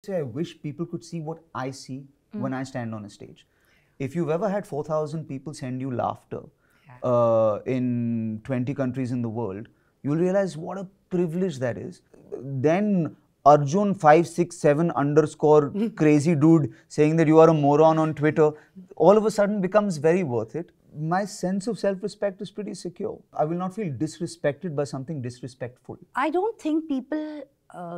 say I wish people could see what I see when I stand on a stage. If you've ever had 4,000 people send you laughter in 20 countries in the world, you'll realize what a privilege that is. Then Arjun 567 underscore crazy dude saying that you are a moron on Twitter, all of a sudden becomes very worth it. My sense of self-respect is pretty secure. I will not feel disrespected by something disrespectful. I don't think people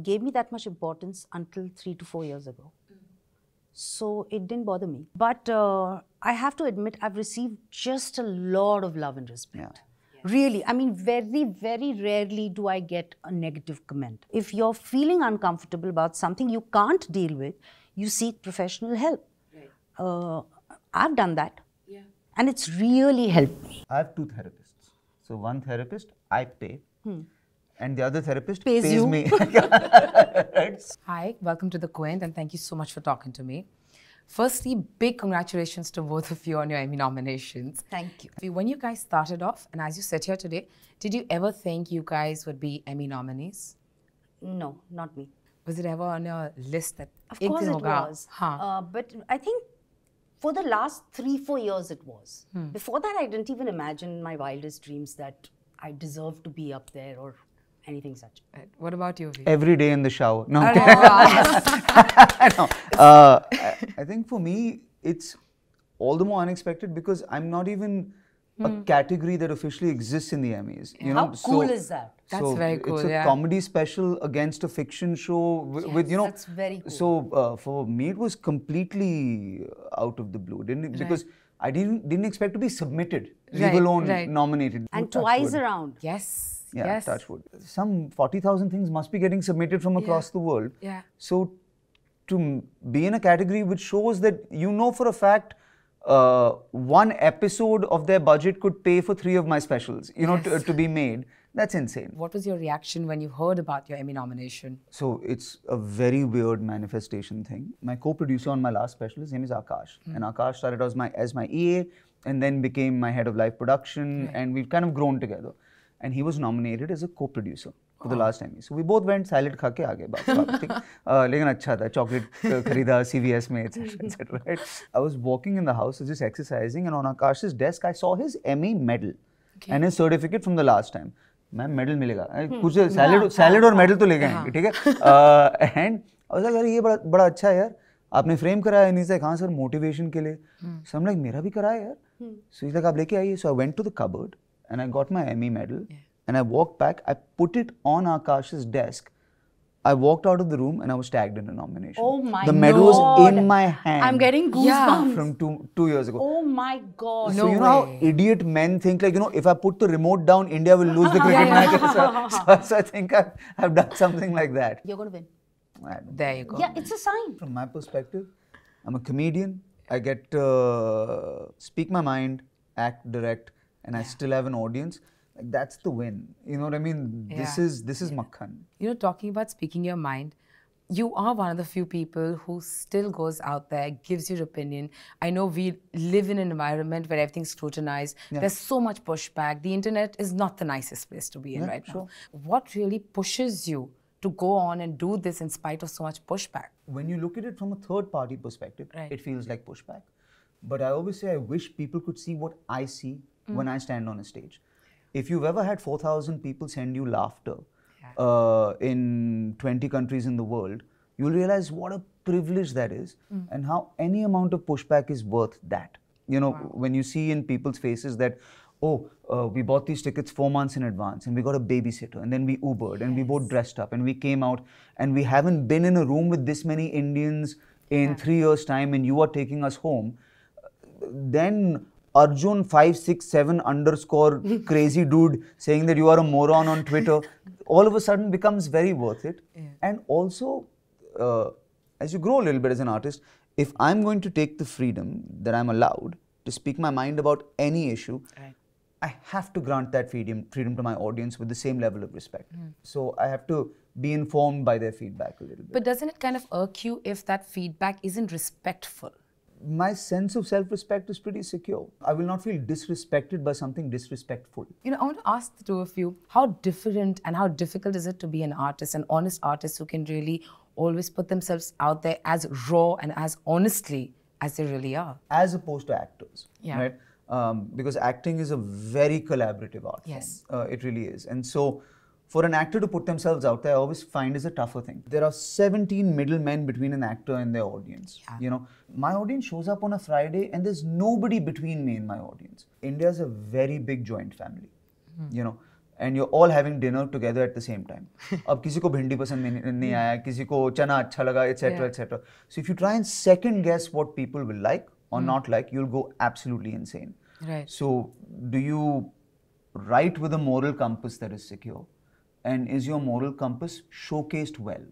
gave me that much importance until 3 to 4 years ago. So it didn't bother me. But I have to admit, I've received just a lot of love and respect. Really, I mean, very, very rarely do I get a negative comment. If you're feeling uncomfortable about something you can't deal with, you seek professional help. I've done that. And it's really helped me. I have two therapists. So one therapist I pay, and the other therapist Pays you. me. Hi, welcome to The Quint, and thank you so much for talking to me. Firstly, big congratulations to both of you on your Emmy nominations. Thank you. When you guys started off, and as you sit here today, did you ever think you guys would be Emmy nominees? No, not me. Was it ever on your list that Of course it was. Huh. But I think for the last 3-4 years it was. Before that, I didn't even imagine in my wildest dreams that I deserved to be up there or anything such. Right. What about you, V? Every day in the shower. No. No. I think for me, it's all the more unexpected because I'm not even a category that officially exists in the Emmys. You know? How cool is that? That's very cool, It's a comedy special against a fiction show with, you know. That's very cool. So for me, it was completely out of the blue, didn't it? Because I didn't expect to be submitted, leave alone nominated. And Touch twice wood. around. Yes. Yeah, yes. touch wood. Some 40,000 things must be getting submitted from across the world. Yeah. So to be in a category which shows that you know for a fact one episode of their budget could pay for 3 of my specials, you know, to be made, that's insane. What was your reaction when you heard about your Emmy nomination? So it's a very weird manifestation thing. My co-producer on my last special, his name is Akash. And Akash started as my EA and then became my head of live production and we've kind of grown together. And he was nominated as a co-producer for the last Emmy. So we both went salad खा के आगे लेकिन अच्छा था, chocolate खरीदा CVS में, etc. Right? I was walking in the house, just exercising, and on Akash's desk I saw his Emmy medal and his certificate from the last time. Ma'am medal मिलेगा, कुछ salad और medal तो लेके आएंगे, ठीक है? And I was like, अरे ये बड़ा अच्छा है यार, आपने frame कराया? नहीं से कहाँ सर motivation के लिए? So I'm like, मेरा भी कराया यार. So he's like, आप लेके आइए. So I went to the cupboard. And I got my Emmy medal, and I walked back, I put it on Akash's desk. I walked out of the room and I was tagged in a nomination. Oh my God. The medal was in my hand. I'm getting goosebumps. From two years ago. Oh my God. So you know how idiot men think, like, you know, if I put the remote down, India will lose the cricket match. So I think I've done something like that. You're going to win. There you go. Yeah, it's a sign. From my perspective, I'm a comedian. I get to speak my mind, act, direct, and I still have an audience. Like, that's the win. You know what I mean? This is Makhan. You know, talking about speaking your mind, you are one of the few people who still goes out there, gives your opinion. I know we live in an environment where everything's scrutinized. There's so much pushback. The internet is not the nicest place to be in right now. What really pushes you to go on and do this in spite of so much pushback? When you look at it from a third-party perspective, it feels like pushback. But I always say I wish people could see what I see when I stand on a stage. If you've ever had 4,000 people send you laughter in 20 countries in the world, you'll realize what a privilege that is and how any amount of pushback is worth that. You know, when you see in people's faces that, oh, we bought these tickets 4 months in advance and we got a babysitter and then we Ubered and we both dressed up and we came out and we haven't been in a room with this many Indians in 3 years' time and you are taking us home, then Arjun 567 underscore crazy dude saying that you are a moron on Twitter, all of a sudden becomes very worth it. And also, as you grow a little bit as an artist, if I'm going to take the freedom that I'm allowed to speak my mind about any issue, I have to grant that freedom to my audience with the same level of respect. So I have to be informed by their feedback a little bit. But doesn't it kind of irk you if that feedback isn't respectful? My sense of self-respect is pretty secure. I will not feel disrespected by something disrespectful. You know, I want to ask the two of you, how different and how difficult is it to be an artist, an honest artist who can really always put themselves out there as raw and as honestly as they really are. As opposed to actors, Yeah. right? Because acting is a very collaborative art Yes. form. It really is. And so, for an actor to put themselves out there, I always find is a tougher thing. There are 17 middlemen between an actor and their audience. Yeah. You know, my audience shows up on a Friday and there's nobody between me and my audience. India's a very big joint family, you know, and you're all having dinner together at the same time. अब किसी को भिंडी पसंद नहीं आया, किसी को चना अच्छा लगा, etc., etc. So if you try and second guess what people will like or not like, you'll go absolutely insane. Right. So do you write with a moral compass that is secure? And is your moral compass showcased well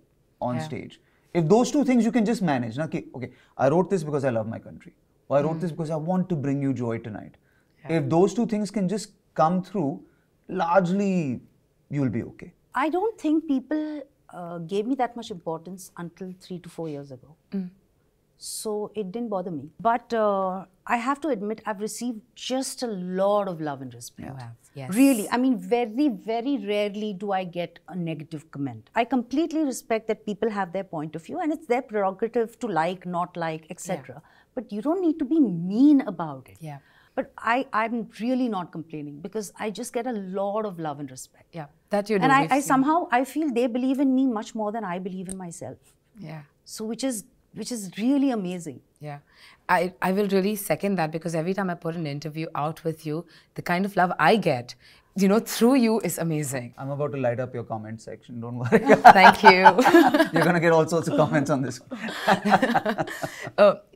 on stage? If those two things you can just manage, na, ki, okay, I wrote this because I love my country, or I wrote this because I want to bring you joy tonight. If those two things can just come through, largely you'll be okay. I don't think people gave me that much importance until 3 to 4 years ago. So it didn't bother me. But I have to admit, I've received just a lot of love and respect. You have, yes. Really, I mean, very, very rarely do I get a negative comment. I completely respect that people have their point of view and it's their prerogative to like, not like, etc. But you don't need to be mean about it. Yeah. But I'm really not complaining because I just get a lot of love and respect. Yeah, that you do. And I somehow, I feel they believe in me much more than I believe in myself. Yeah. So which is really amazing. Yeah, I will really second that because every time I put an interview out with you, the kind of love I get, you know, through you is amazing. I'm about to light up your comment section, don't worry. Thank you. You're going to get all sorts of comments on this.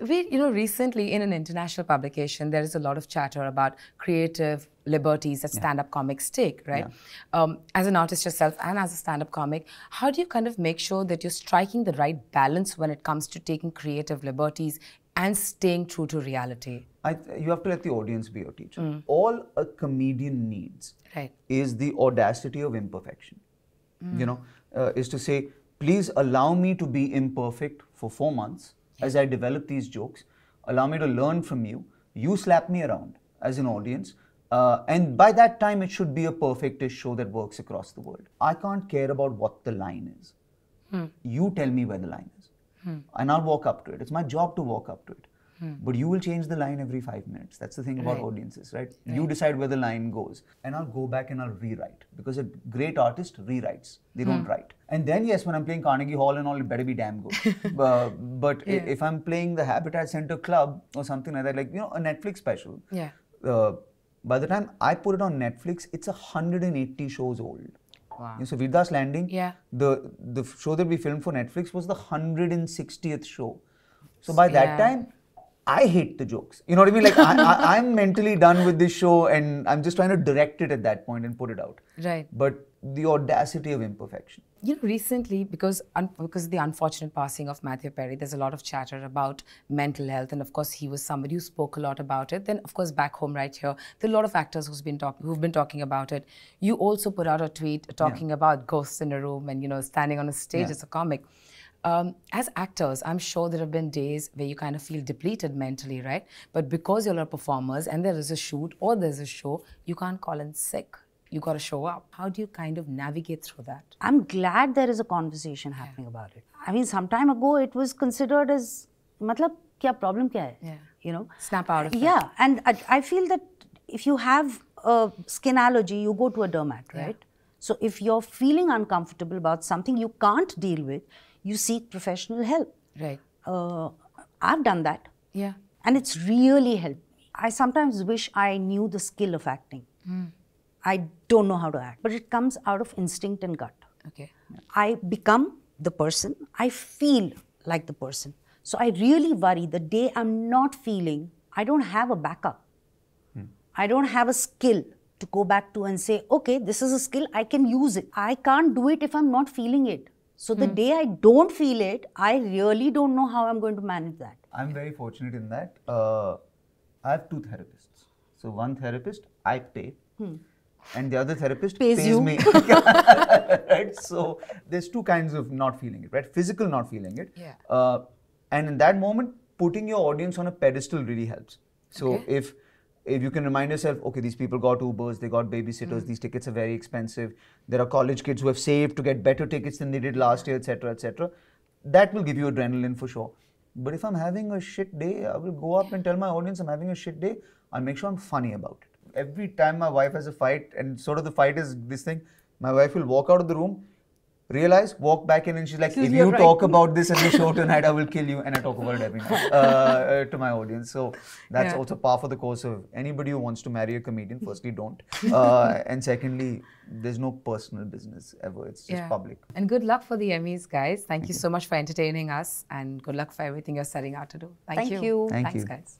Recently in an international publication, there is a lot of chatter about creative liberties that stand-up comics take, right? Yeah. As an artist yourself and as a stand-up comic, how do you kind of make sure that you're striking the right balance when it comes to taking creative liberties and staying true to reality? You have to let the audience be your teacher. All a comedian needs is the audacity of imperfection. You know, is to say, please allow me to be imperfect for 4 months as I develop these jokes. Allow me to learn from you. You slap me around as an audience. And by that time, it should be a perfectish show that works across the world. I can't care about what the line is. You tell me where the line is. And I'll walk up to it. It's my job to walk up to it. But you will change the line every 5 minutes. That's the thing about audiences, right? You decide where the line goes. And I'll go back and I'll rewrite. Because a great artist rewrites. They don't write. And then, yes, when I'm playing Carnegie Hall and all, it better be damn good. But if I'm playing the Habitat Center Club or something like that, like, you know, a Netflix special. Yeah. By the time I put it on Netflix, it's 180 shows old. Wow. So Veerdas Landing, Yeah. the show that we filmed for Netflix was the 160th show. So by that time, I hate the jokes. You know what I mean? Like I'm mentally done with this show and I'm just trying to direct it at that point and put it out. Right. But the audacity of imperfection. You know, recently, because of the unfortunate passing of Matthew Perry, there's a lot of chatter about mental health. And of course, he was somebody who spoke a lot about it. Then, of course, back home right here, there are a lot of actors who've been talking about it. You also put out a tweet talking about ghosts in a room and, you know, standing on a stage as a comic. As actors, I'm sure there have been days where you kind of feel depleted mentally, right? But because you're performers and there is a shoot or there's a show, you can't call in sick. You got to show up. How do you kind of navigate through that? I'm glad there is a conversation happening about it. I mean, some time ago, it was considered as, matlab, kya problem kya hai? Yeah. You know? Snap out of it. Yeah, and I feel that if you have a skin allergy, you go to a dermat, right? So if you're feeling uncomfortable about something you can't deal with, you seek professional help. Right. I've done that. Yeah. And it's really helped me. I sometimes wish I knew the skill of acting. I don't know how to act, but it comes out of instinct and gut. Okay. I become the person, I feel like the person. So I really worry the day I'm not feeling, I don't have a backup. I don't have a skill to go back to and say, okay, this is a skill, I can use it. I can't do it if I'm not feeling it. So the day I don't feel it, I really don't know how I'm going to manage that. I'm very fortunate in that. I have 2 therapists. So one therapist I pay. And the other therapist pays you. me. Right? So there's 2 kinds of not feeling it, right? Physical not feeling it. Yeah. And in that moment, putting your audience on a pedestal really helps. So if you can remind yourself, okay, these people got Ubers, they got babysitters, these tickets are very expensive. There are college kids who have saved to get better tickets than they did last year, etc., etc. that will give you adrenaline for sure. But if I'm having a shit day, I will go up and tell my audience I'm having a shit day. I'll make sure I'm funny about it. Every time my wife has a fight, and sort of the fight is this thing, my wife will walk out of the room, realize, walk back in, and she's like, if you talk about this at the show tonight, I will kill you. And I talk about it every night to my audience. So that's also par for the course of anybody who wants to marry a comedian. Firstly, don't. And secondly, there's no personal business ever. It's just public. And good luck for the Emmys, guys. Thank you so much for entertaining us. And good luck for everything you're setting out to do. Thank you. Thank Thanks, you. guys.